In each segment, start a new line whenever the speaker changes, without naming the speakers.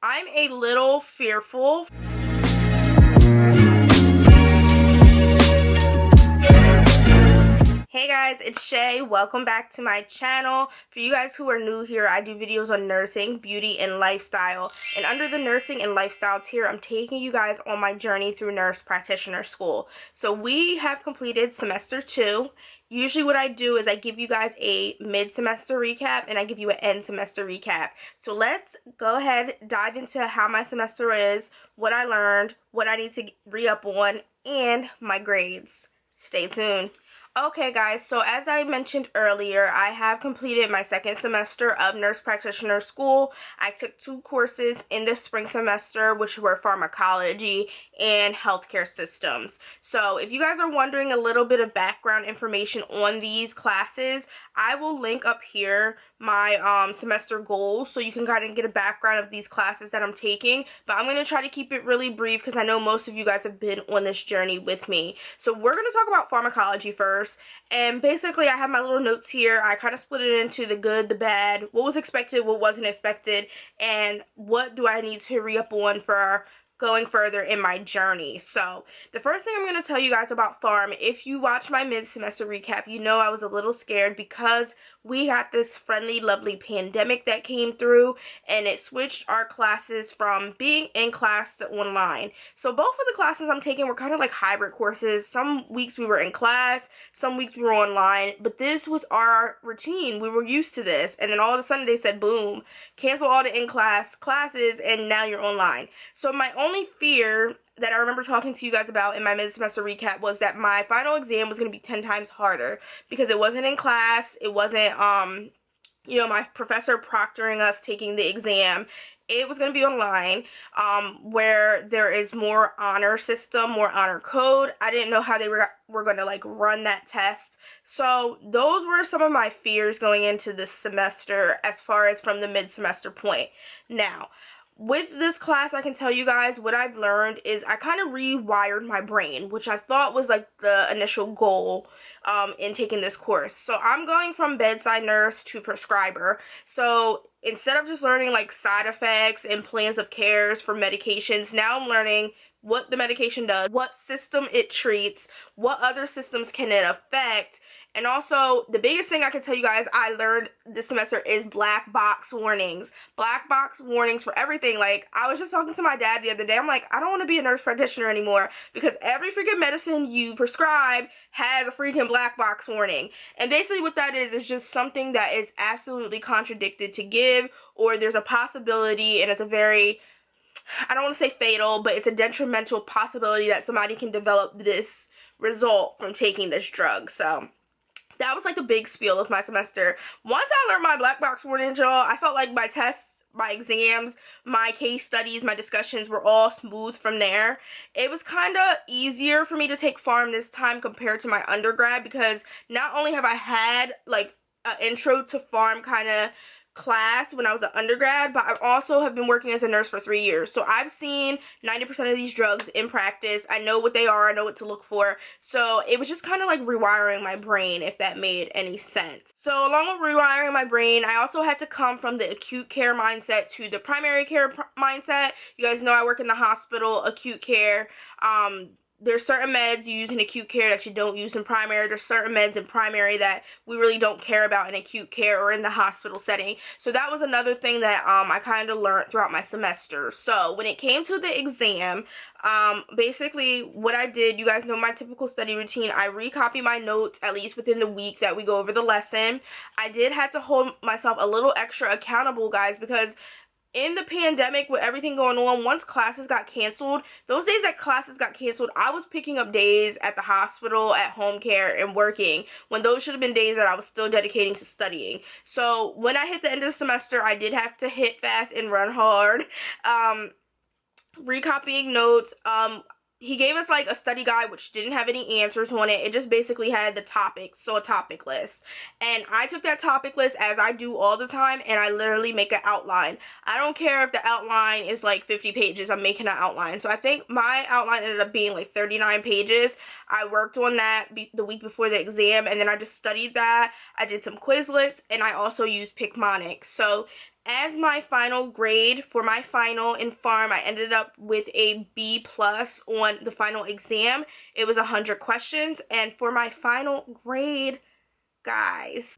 I'm a little fearful. Hey guys, it's Shay. Welcome back to my channel. For you guys who are new here, I do videos on nursing, beauty, and lifestyle. And under the nursing and lifestyle tier, I'm taking you guys on my journey through nurse practitioner school. So we have completed semester 2. Usually what I do is I give you guys a mid-semester recap and I give you an end semester recap. So let's go ahead, dive into how my semester is, what I learned, what I need to re-up on, and my grades. Stay tuned. Okay guys, so as I mentioned earlier, I have completed my second semester of nurse practitioner school. I took 2 courses in the spring semester, which were pharmacology and healthcare systems. So if you guys are wondering a little bit of background information on these classes, I will link up here my semester goals so you can kind of get a background of these classes that I'm taking. But I'm going to try to keep it really brief because I know most of you guys have been on this journey with me. So we're going to talk about pharmacology first. And basically I have my little notes here. I kind of split it into the good, the bad, what was expected, what wasn't expected, and what do I need to re-up on for going further in my journey. So the first thing I'm going to tell you guys about pharm, if you watch my mid-semester recap, you know I was a little scared because we had this friendly, lovely pandemic that came through and it switched our classes from being in class to online. So both of the classes I'm taking were kind of like hybrid courses. Some weeks we were in class, some weeks we were online, but this was our routine. We were used to this, and then all of a sudden they said, boom, cancel all the in-class classes and now you're online. So my only fear that I remember talking to you guys about in my mid-semester recap was that my final exam was going to be 10 times harder because it wasn't in class, it wasn't, you know, my professor proctoring us taking the exam. It was going to be online, where there is more honor system, more honor code. I didn't know how they were going to like run that test. So those were some of my fears going into this semester as far as from the mid-semester point. Now, with this class, I can tell you guys what I've learned is I kind of rewired my brain, which I thought was like the initial goal in taking this course. So I'm going from bedside nurse to prescriber. So instead of just learning like side effects and plans of cares for medications, now I'm learning what the medication does, what system it treats, what other systems can it affect. And also, the biggest thing I can tell you guys I learned this semester is black box warnings. Black box warnings for everything. Like, I was just talking to my dad the other day. I'm like, I don't want to be a nurse practitioner anymore because every freaking medicine you prescribe has a freaking black box warning. And basically what that is just something that is absolutely contradicted to give, or there's a possibility, and it's a very, I don't want to say fatal, but it's a detrimental possibility that somebody can develop this result from taking this drug. So that was like a big spiel of my semester. Once I learned my black box warnings, y'all, I felt like my tests, my exams, my case studies, my discussions were all smooth from there. It was kind of easier for me to take pharm this time compared to my undergrad because not only have I had like an intro to pharm kind of class when I was an undergrad, but I also have been working as a nurse for 3 years. So I've seen 90% of these drugs in practice. I know what they are. I know what to look for. So it was just kind of like rewiring my brain, if that made any sense. So along with rewiring my brain, I also had to come from the acute care mindset to the primary care mindset. You guys know I work in the hospital, acute care. There's certain meds you use in acute care that you don't use in primary. There's certain meds in primary that we really don't care about in acute care or in the hospital setting. So that was another thing that I kind of learned throughout my semester. So when it came to the exam, basically what I did, you guys know my typical study routine. I recopy my notes at least within the week that we go over the lesson. I did have to hold myself a little extra accountable, guys, because in the pandemic with everything going on, once classes got canceled, those days that classes got canceled, I was picking up days at the hospital, at home care, and working, when those should have been days that I was still dedicating to studying. So when I hit the end of the semester, I did have to hit fast and run hard. Recopying notes, he gave us like a study guide which didn't have any answers on it. It just basically had the topics, so a topic list. And I took that topic list as I do all the time, and I literally make an outline. I don't care if the outline is like 50 pages, I'm making an outline. So I think my outline ended up being like 39 pages. I worked on that the week before the exam, and then I just studied that. I did some Quizlets, and I also used Picmonic. So as my final grade for my final in pharm, I ended up with a B+ on the final exam. It was 100 questions, and for my final grade, guys,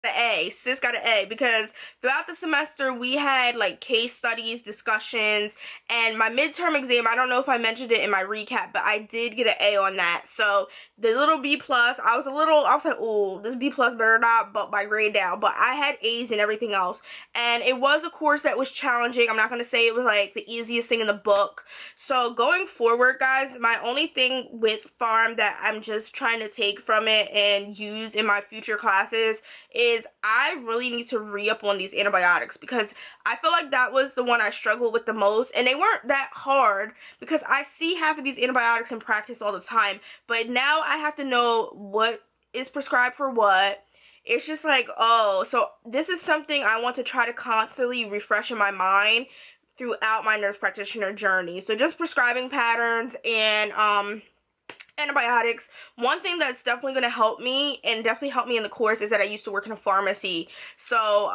an A. Sis got an A, because throughout the semester we had like case studies, discussions, and my midterm exam, I don't know if I mentioned it in my recap, but I did get an A on that. So the little B+, I was like, oh, this B+ better not bump my grade down, but I had A's and everything else. And it was a course that was challenging. I'm not going to say it was like the easiest thing in the book. So going forward, guys, my only thing with pharm that I'm just trying to take from it and use in my future classes is I really need to re-up on these antibiotics, because I feel like that was the one I struggled with the most, and they weren't that hard because I see half of these antibiotics in practice all the time, but now I have to know what is prescribed for what. It's just like, oh, so this is something I want to try to constantly refresh in my mind throughout my nurse practitioner journey. So just prescribing patterns and antibiotics. One thing that's definitely going to help me, and definitely helped me in the course, is that I used to work in a pharmacy. So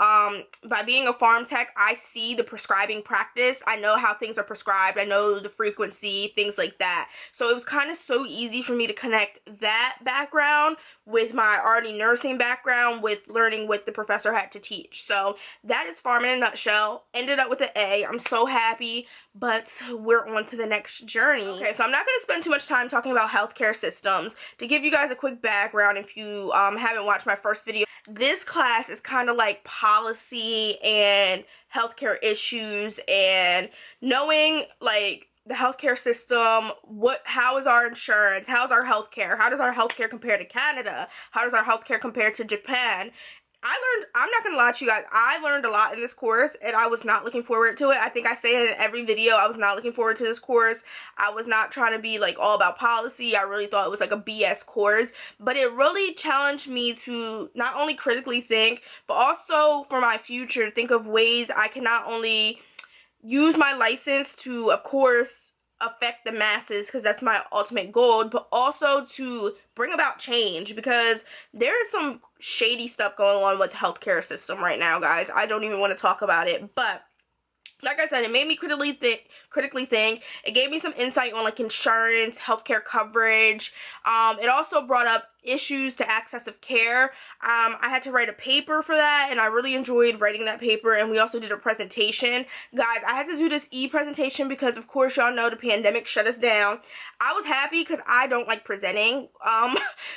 by being a pharm tech, I see the prescribing practice. I know how things are prescribed. I know the frequency, things like that. So it was kind of so easy for me to connect that background with my already nursing background, with learning what the professor had to teach. So that is pharm in a nutshell. Ended up with an A. I'm so happy, but we're on to the next journey. Okay, so I'm not going to spend too much time talking about healthcare systems. To give you guys a quick background, if you haven't watched my first video, this class is kind of like policy and healthcare issues and knowing like the healthcare system, how is our insurance, how's our healthcare, how does our healthcare compare to Canada, how does our healthcare compare to Japan. I'm not gonna lie to you guys, I learned a lot in this course, and I was not looking forward to it. I think I say it in every video, I was not looking forward to this course. I was not trying to be like all about policy. I really thought it was like a BS course, but it really challenged me to not only critically think, but also for my future, think of ways I can not only use my license to, of course, affect the masses, because that's my ultimate goal, but also to bring about change, because there is some shady stuff going on with the healthcare system right now, guys. I don't even want to talk about it, but like I said, it made me critically think. It gave me some insight on like insurance, healthcare coverage. It also brought up issues to access of care. I had to write a paper for that, and I really enjoyed writing that paper. And we also did a presentation. Guys, I had to do this e-presentation because, of course, y'all know the pandemic shut us down. I was happy because I don't like presenting,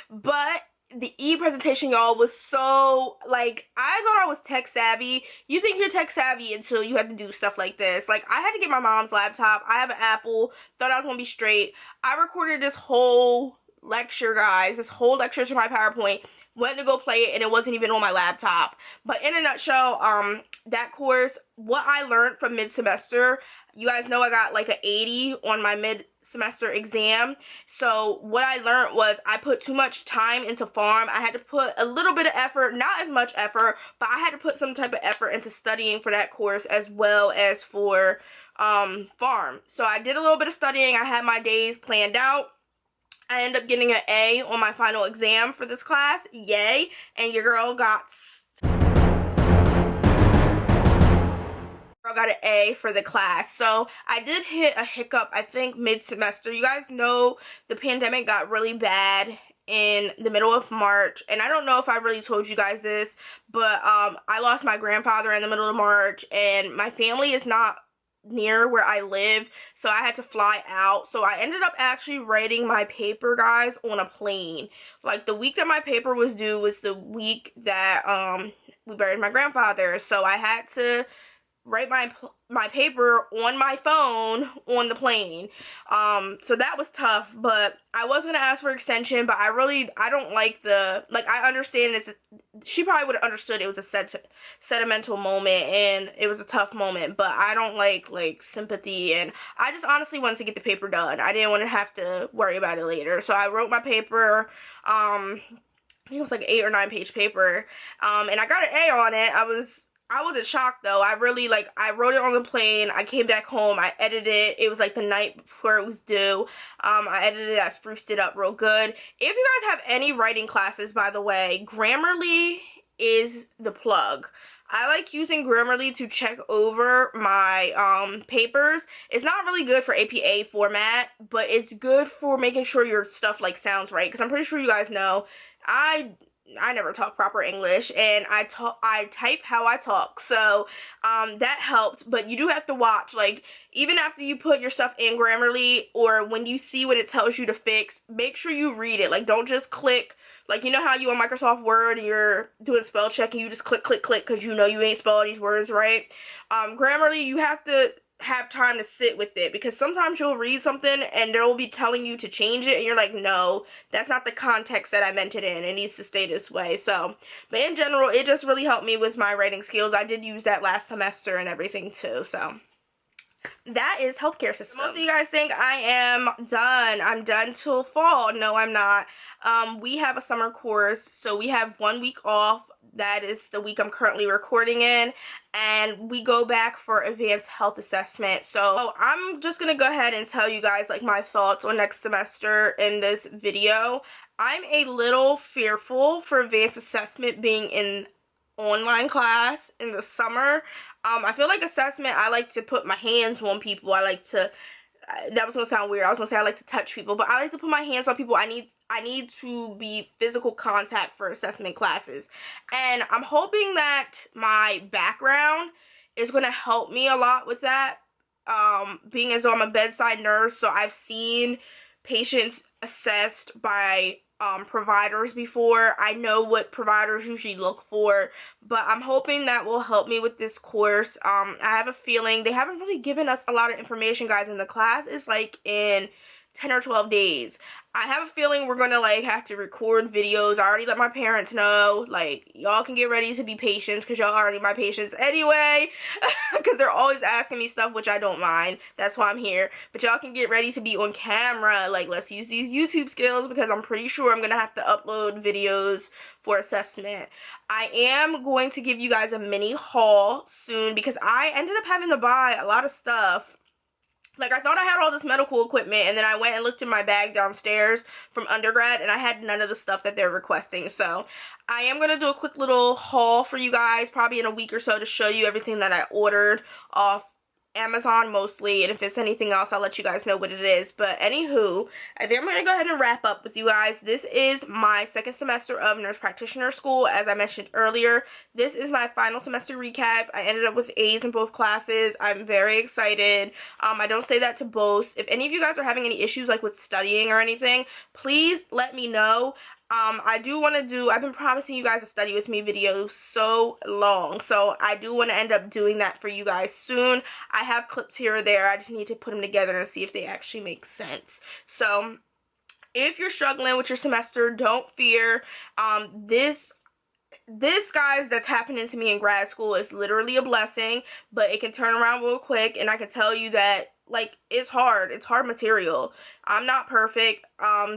but the e-presentation, y'all, was so, like, I thought I was tech savvy. You think you're tech savvy until you have to do stuff like this. Like, I had to get my mom's laptop. I have an Apple. Thought I was gonna be straight. I recorded this whole lecture, guys. This whole lecture to my PowerPoint. Went to go play it, and it wasn't even on my laptop. But in a nutshell, that course, what I learned from mid-semester, you guys know I got like an 80 on my mid-semester exam. So what I learned was I put too much time into pharm. I had to put a little bit of effort, not as much effort, but I had to put some type of effort into studying for that course as well as for pharm. So I did a little bit of studying. I had my days planned out. I ended up getting an A on my final exam for this class. Yay. And your girl got an A for the class. So I did hit a hiccup, I think, mid-semester. You guys know the pandemic got really bad in the middle of March, and I don't know if I really told you guys this, but I lost my grandfather in the middle of March, and my family is not near where I live, so I had to fly out. So I ended up actually writing my paper, guys, on a plane. Like, the week that my paper was due was the week that we buried my grandfather, so I had to write my paper on my phone on the plane. So that was tough, but I was gonna ask for extension, but I don't like I understand she probably would have understood it was a sentimental moment and it was a tough moment, but I don't like sympathy, and I just honestly wanted to get the paper done. I didn't want to have to worry about it later. So I wrote my paper. I think it was like an 8 or 9 page paper, and I got an A on it. I wasn't shocked though. I wrote it on the plane. I came back home. I edited it. It was like the night before it was due. I edited it. I spruced it up real good. If you guys have any writing classes, by the way, Grammarly is the plug. I like using Grammarly to check over my papers. It's not really good for APA format, but it's good for making sure your stuff like sounds right, because I'm pretty sure you guys know I never talk proper English, and I type how I talk, so that helps. But you do have to watch, like, even after you put your stuff in Grammarly, or when you see what it tells you to fix, make sure you read it. Like, don't just click. Like, you know how you on Microsoft Word and you're doing spell check and you just click because you know you ain't spell these words right? Grammarly, you have to have time to sit with it, because sometimes you'll read something and they'll be telling you to change it and you're like, no, that's not the context that I meant it in. It needs to stay this way. So, but in general, it just really helped me with my writing skills. I did use that last semester and everything too, so. That is healthcare system. Most of you guys think I am done. I'm done till fall. No, I'm not. We have a summer course, so we have 1 week off. That is the week I'm currently recording in, and we go back for advanced health assessment. So I'm just gonna go ahead and tell you guys like my thoughts on next semester in this video. I'm a little fearful for advanced assessment being in online class in the summer. I feel like assessment, I like to put my hands on people. I like to, that was gonna sound weird. I was gonna say I like to touch people, but I like to put my hands on people. I need to be physical contact for assessment classes. And I'm hoping that my background is gonna help me a lot with that. Being as though I'm a bedside nurse, so I've seen patients assessed by providers before. I know what providers usually look for, but I'm hoping that will help me with this course. I have a feeling they haven't really given us a lot of information, guys, and the class is like in 10 or 12 days. I have a feeling we're gonna like have to record videos. I already let my parents know, like, y'all can get ready to be patients, because y'all already my patients anyway, because they're always asking me stuff, which I don't mind. That's why I'm here. But y'all can get ready to be on camera. Like, let's use these YouTube skills, because I'm pretty sure I'm gonna have to upload videos for assessment. I am going to give you guys a mini haul soon, because I ended up having to buy a lot of stuff. Like, I thought I had all this medical equipment, and then I went and looked in my bag downstairs from undergrad, and I had none of the stuff that they're requesting. So I am going to do a quick little haul for you guys, probably in a week or so, to show you everything that I ordered off Amazon mostly, and if it's anything else, I'll let you guys know what it is. But anywho, I think I'm going to go ahead and wrap up with you guys. This is my second semester of nurse practitioner school. As I mentioned earlier, this is my final semester recap. I ended up with A's in both classes. I'm very excited. I don't say that to boast. If any of you guys are having any issues like with studying or anything, please let me know. I do want to do, I've been promising you guys a study with me video so long, so I do want to end up doing that for you guys soon. I have clips here or there. I just need to put them together and see if they actually make sense. So if you're struggling with your semester, don't fear. This guys, that's happening to me in grad school is literally a blessing, but it can turn around real quick, and I can tell you that, like, it's hard material. I'm not perfect.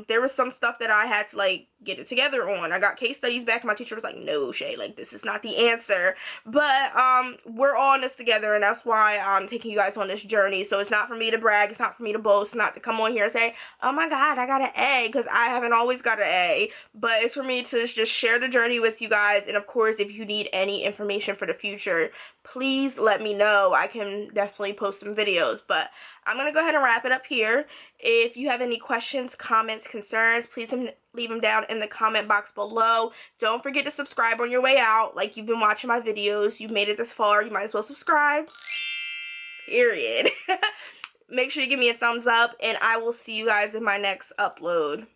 There was some stuff that I had to, like, get it together on. I got case studies back, and my teacher was like, no, Shay, like, this is not the answer. But we're all in this together, and that's why I'm taking you guys on this journey. So it's not for me to brag, it's not for me to boast, not to come on here and say, oh my god, I got an A, because I haven't always got an A. But it's for me to just share the journey with you guys. And of course, if you need any information for the future, please let me know. I can definitely post some videos. But I'm going to go ahead and wrap it up here. If you have any questions, comments, concerns, please leave them down in the comment box below. Don't forget to subscribe on your way out. Like, you've been watching my videos, you've made it this far, you might as well subscribe. Period. Make sure you give me a thumbs up, and I will see you guys in my next upload.